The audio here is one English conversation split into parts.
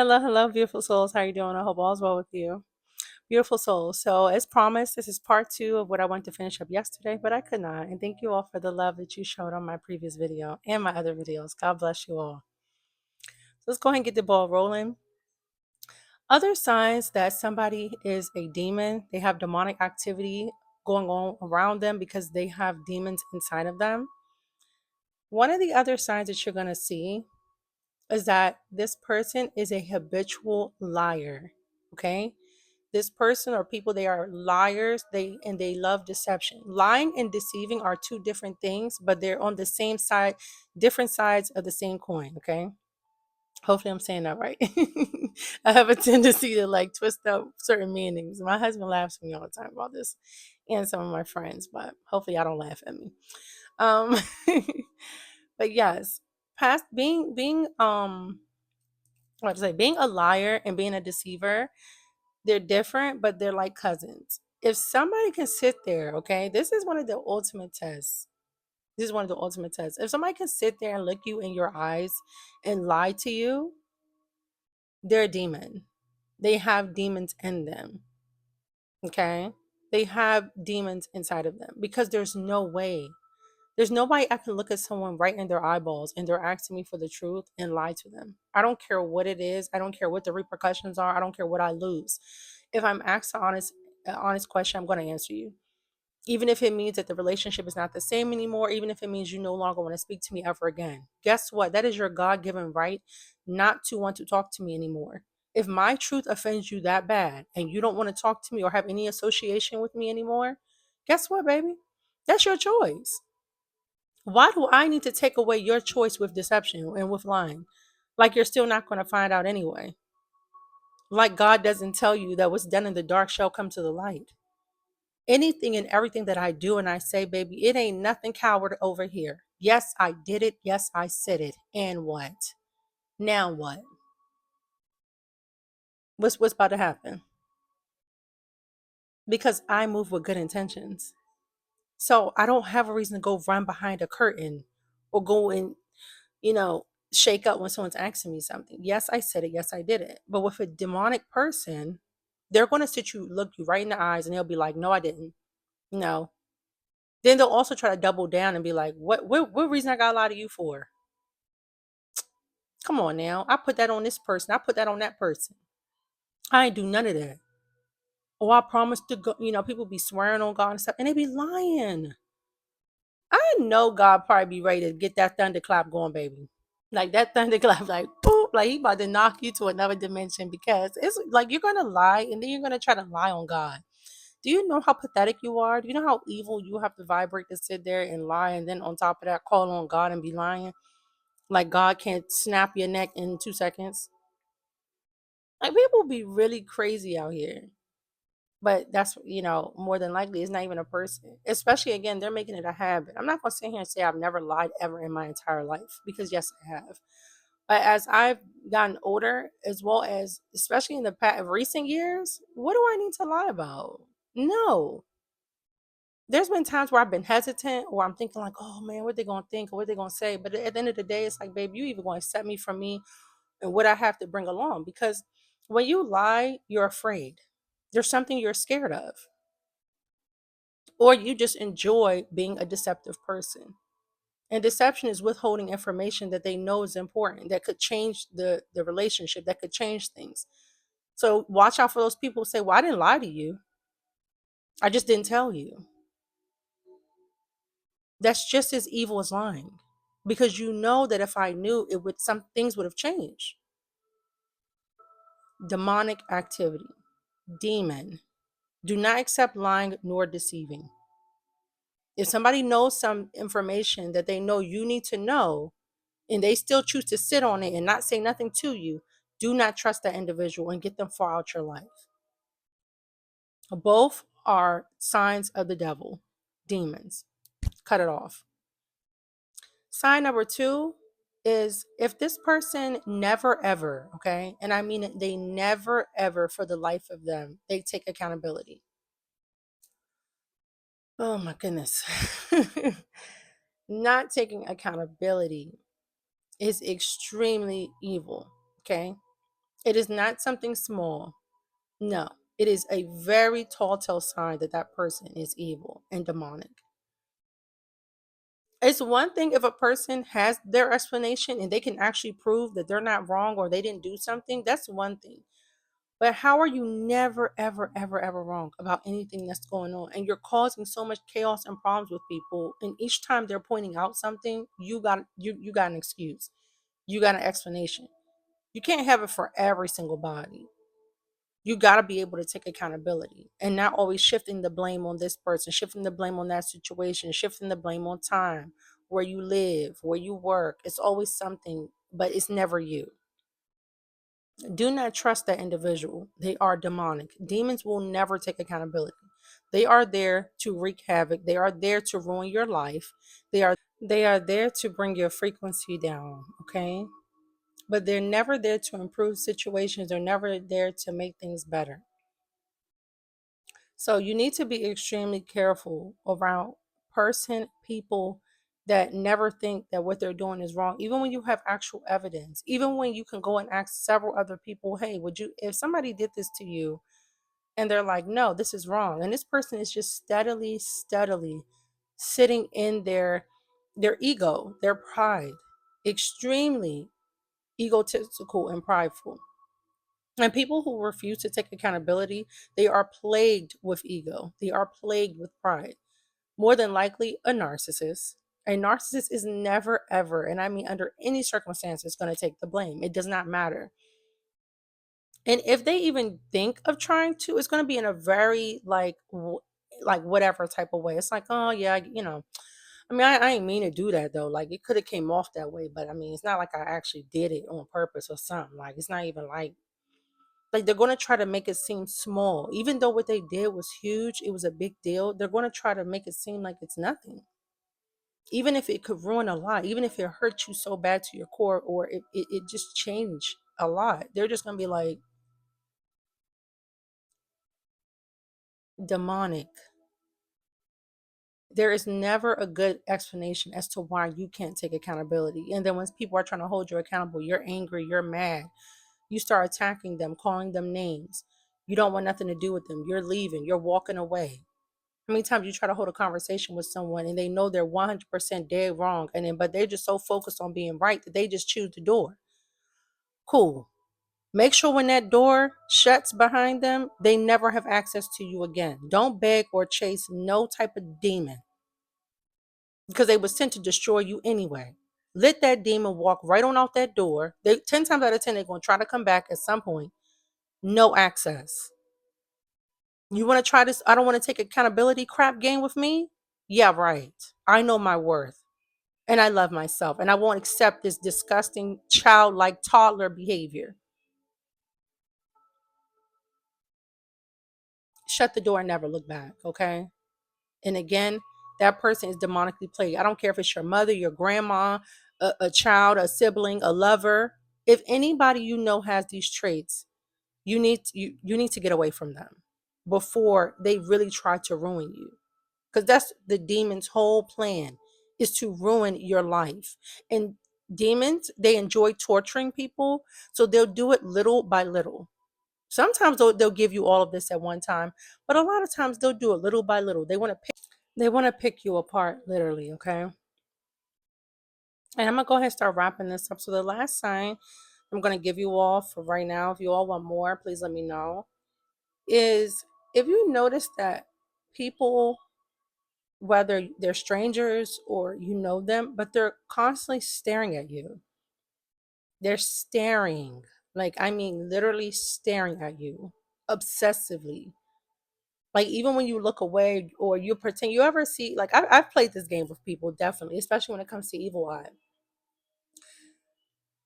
Hello, hello, beautiful souls. How are you doing? I hope all's well with you. Beautiful souls. So, as promised, this is part two of what I wanted to finish up yesterday, but I could not. And thank you all for the love that you showed on my previous video and my other videos. God bless you all. So, let's go ahead and get the ball rolling. Other signs that somebody is a demon, they have demonic activity going on around them because they have demons inside of them. One of the other signs that you're going to see is that this person is a habitual liar. Okay, this person or people, they are liars, they love deception. Lying and deceiving are two different things, but they're on the same side, different sides of the same coin. Okay, hopefully I'm saying that right. I have a tendency to like twist up certain meanings. My husband laughs at me all the time about this, and some of my friends, but hopefully I don't laugh at me. um but yes, past being what to say, being a liar and being a deceiver, they're different, but they're like cousins. If somebody can sit there, okay, this is one of the ultimate tests. This is one of the ultimate tests. If somebody can sit there and look you in your eyes and lie to you, they're a demon. They have demons in them. Okay? They have demons inside of them because there's nobody I can look at someone right in their eyeballs and they're asking me for the truth and lie to them. I don't care what it is. I don't care what the repercussions are. I don't care what I lose. If I'm asked an honest question, I'm going to answer you. Even if it means that the relationship is not the same anymore, even if it means you no longer want to speak to me ever again. Guess what? That is your God given right not to want to talk to me anymore. If my truth offends you that bad and you don't want to talk to me or have any association with me anymore, guess what, baby? That's your choice. Why do I need to take away your choice with deception and with lying? Like you're still not going to find out anyway. Like God doesn't tell you that what's done in the dark shall come to the light. Anything and everything that I do and I say, baby, it ain't nothing coward over here. Yes, I did it. Yes, I said it. And what? Now what? What's about to happen? Because I move with good intentions. So I don't have a reason to go run behind a curtain or go and, you know, shake up when someone's asking me something. Yes, I said it. Yes, I did it. But with a demonic person, they're going to look you right in the eyes and they'll be like, no, I didn't. No. Then they'll also try to double down and be like, what reason I got to lie to you for? Come on now. I put that on this person. I put that on that person. I ain't do none of that. Oh, I promised to go. People be swearing on God and stuff, and they be lying. I know God probably be ready to get that thunderclap going, baby. Like that thunderclap, like boop, like he about to knock you to another dimension because it's like you're gonna lie and then you're gonna try to lie on God. Do you know how pathetic you are? Do you know how evil you have to vibrate to sit there and lie and then on top of that call on God and be lying? Like God can't snap your neck in 2 seconds. Like people be really crazy out here. But that's, more than likely it's not even a person. Especially again, they're making it a habit. I'm not gonna sit here and say I've never lied ever in my entire life because yes, I have. But as I've gotten older, as well as especially in the past recent years, what do I need to lie about? No. There's been times where I've been hesitant or I'm thinking like, oh man, what they gonna think or what they gonna say. But at the end of the day, it's like, babe, you even gonna set me from me and what I have to bring along. Because when you lie, you're afraid. There's something you're scared of. Or you just enjoy being a deceptive person. And deception is withholding information that they know is important, that could change the relationship, that could change things. So watch out for those people who say, well, I didn't lie to you. I just didn't tell you. That's just as evil as lying. Because you know that if I knew, some things would have changed. Demonic activity. Demon. Do not accept lying nor deceiving. If somebody knows some information that they know you need to know, and they still choose to sit on it and not say nothing to you, do not trust that individual and get them far out your life. Both are signs of the devil, demons. Cut it off. Sign number two is if this person never ever, okay, and I mean it, they never ever for the life of them, they take accountability. Oh my goodness. Not taking accountability is extremely evil, okay? It is not something small. No, it is a very tall tale sign that that person is evil and demonic. It's one thing if a person has their explanation and they can actually prove that they're not wrong or they didn't do something, that's one thing. But how are you never, ever, ever, ever wrong about anything that's going on? And you're causing so much chaos and problems with people. And each time they're pointing out something, you got an excuse. You got an explanation. You can't have it for every single body. You got to be able to take accountability and not always shifting the blame on this person, shifting the blame on that situation, shifting the blame on time, where you live, where you work. It's always something, but it's never you. Do not trust that individual. They are demonic. Demons will never take accountability. They are there to wreak havoc. They are there to ruin your life. They are there to bring your frequency down, okay? But they're never there to improve situations. They're never there to make things better. So you need to be extremely careful around people that never think that what they're doing is wrong, even when you have actual evidence, even when you can go and ask several other people, hey, would you, if somebody did this to you and they're like, no, this is wrong. And this person is just steadily sitting in their ego, their pride, extremely egotistical and prideful. And people who refuse to take accountability, they are plagued with ego. They are plagued with pride. More than likely, a narcissist. A narcissist is never, ever, and I mean under any circumstances, going to take the blame. It does not matter. And if they even think of trying to, it's going to be in a very like whatever type of way. It's like, oh yeah, I mean, I ain't mean to do that though. Like it could have came off that way, but I mean, it's not like I actually did it on purpose or something. Like it's not even like they're going to try to make it seem small even though what they did was huge, it was a big deal. They're going to try to make it seem like it's nothing, even if it could ruin a lot, even if it hurt you so bad to your core, or it just changed a lot. They're just going to be like demonic. There is never a good explanation as to why you can't take accountability. And then once people are trying to hold you accountable, you're angry, you're mad, you start attacking them, calling them names. You don't want nothing to do with them, you're leaving, you're walking away. How many times you try to hold a conversation with someone and they know they're 100% dead wrong, and then but they're just so focused on being right that they just choose the door. Cool. Make sure when that door shuts behind them, they never have access to you again. Don't beg or chase no type of demon because they was sent to destroy you anyway. Let that demon walk right on out that door. They 10 times out of 10 they're going to try to come back at some point. No access. You want to try this? I don't want to take accountability crap game with me? Yeah, right. I know my worth and I love myself and I won't accept this disgusting childlike toddler behavior. Shut the door and never look back, okay? And again, that person is demonically plagued. I don't care if it's your mother, your grandma, a child, a sibling, a lover. If anybody you know has these traits, you need to get away from them before they really try to ruin you. Because that's the demon's whole plan, is to ruin your life. And demons, they enjoy torturing people, so they'll do it little by little. Sometimes they'll give you all of this at one time, but a lot of times they'll do it little by little. They want to pick you apart, literally, okay? And I'm gonna go ahead and start wrapping this up. So the last sign I'm gonna give you all for right now, if you all want more, please let me know, is if you notice that people, whether they're strangers or you know them, but they're constantly staring at you. They're staring, like, I mean, literally staring at you obsessively. Like, even when you look away or you pretend, you ever see, like, I've played this game with people, definitely, especially when it comes to evil eye.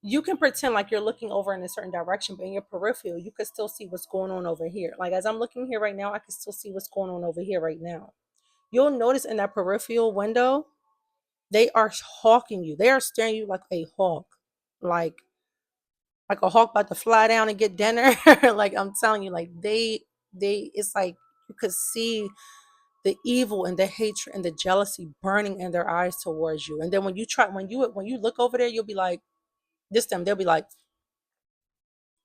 You can pretend like you're looking over in a certain direction, but in your peripheral, you can still see what's going on over here. Like, as I'm looking here right now, I can still see what's going on over here right now. You'll notice in that peripheral window, they are hawking you. They are staring you like a hawk, like a hawk about to fly down and get dinner. Like I'm telling you, like they. It's like you could see the evil and the hatred and the jealousy burning in their eyes towards you. And then when you look over there, you'll be like this. Them, they'll be like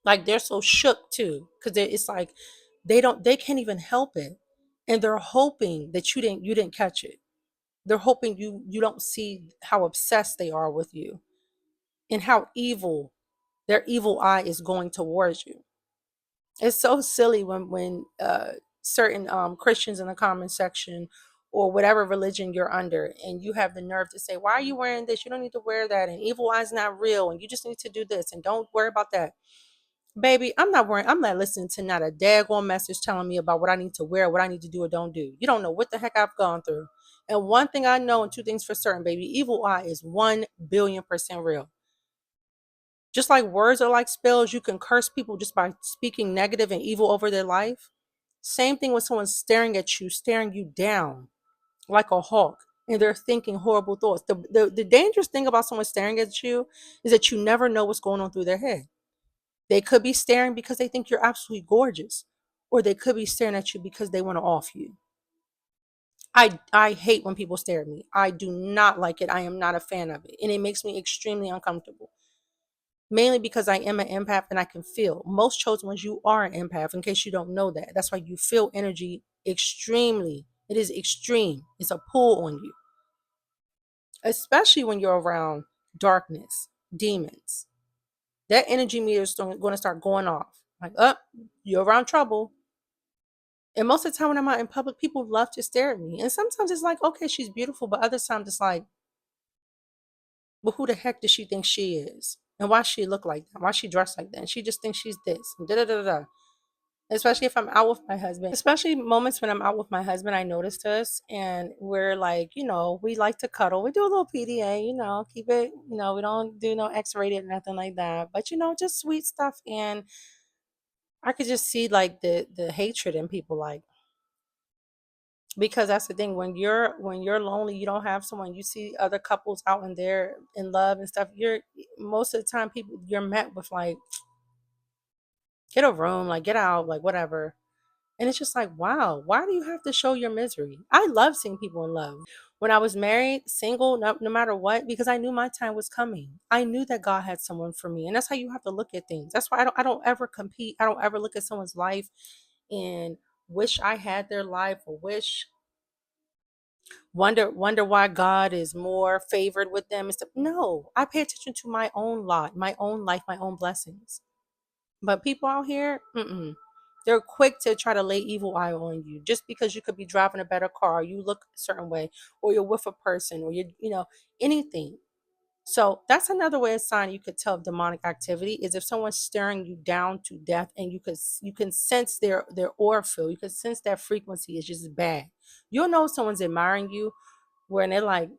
Like they're so shook too, because it's like they can't even help it, and they're hoping that you didn't catch it. They're hoping you don't see how obsessed they are with you and how evil their evil eye is going towards you. It's so silly when certain Christians in the comment section or whatever religion you're under, and you have the nerve to say, "Why are you wearing this? You don't need to wear that, and evil eye is not real, and you just need to do this, and don't worry about that." Baby, I'm not listening to not a daggone message telling me about what I need to wear, what I need to do or don't do. You don't know what the heck I've gone through. And one thing I know, and two things for certain, baby, evil eye is 1 billion% real. Just like words are like spells, you can curse people just by speaking negative and evil over their life. Same thing when someone's staring at you, staring you down like a hawk, and they're thinking horrible thoughts. The dangerous thing about someone staring at you is that you never know what's going on through their head. They could be staring because they think you're absolutely gorgeous, or they could be staring at you because they want to off you. I hate when people stare at me. I do not like it. I am not a fan of it, and it makes me extremely uncomfortable. Mainly because I am an empath and I can feel. Most chosen ones, you are an empath. In case you don't know that, that's why you feel energy extremely. It is extreme. It's a pull on you, especially when you're around darkness, demons. That energy meter is going to start going off. Like, up, you're around trouble. And most of the time when I'm out in public, people love to stare at me. And sometimes it's like, okay, she's beautiful, but other times it's like, well, who the heck does she think she is? And why she look like that? Why she dressed like that? And she just thinks she's this. And da da da da. Especially if I'm out with my husband. Especially moments when I'm out with my husband, I noticed us and we're like, we like to cuddle. We do a little PDA, keep it, we don't do no X-rated, nothing like that. But just sweet stuff. And I could just see like the hatred in people, like, because that's the thing, when you're lonely, you don't have someone, you see other couples out in there in love and stuff, you're most of the time people you're met with like, get a room, like get out, like whatever. And it's just like, wow, why do you have to show your misery? I love seeing people in love. When I was married, single, no matter what, because I knew my time was coming. I knew that God had someone for me. And that's how you have to look at things. That's why I don't ever compete. I don't ever look at someone's life and wish I had their life, or wonder why God is more favored with them and stuff. No, I pay attention to my own lot, my own life, my own blessings. But people out here, they're quick to try to lay evil eye on you just because you could be driving a better car, you look a certain way, or you're with a person, or anything. So that's another way, a sign you could tell of demonic activity is if someone's staring you down to death, and you can sense their aura field, you can sense that frequency is just bad. You'll know someone's admiring you when they're like,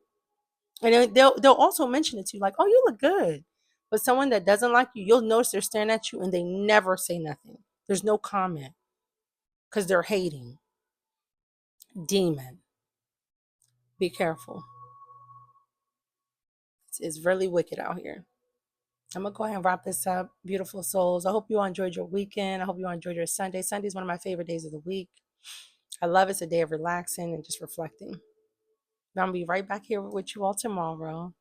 and they'll also mention it to you, like, "Oh, you look good." But someone that doesn't like you, you'll notice they're staring at you and they never say nothing. There's no comment because they're hating. Demon. Be careful. It's really wicked out here. I'm gonna go ahead and wrap this up, beautiful souls. I hope you all enjoyed your weekend. I hope you all enjoyed your Sunday. Sunday is one of my favorite days of the week. I love it. It's a day of relaxing and just reflecting. I'm gonna be right back here with you all tomorrow.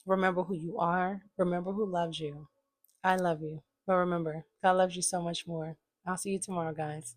Remember who you are. Remember who loves you. I love you. But remember, God loves you so much more. I'll see you tomorrow, guys.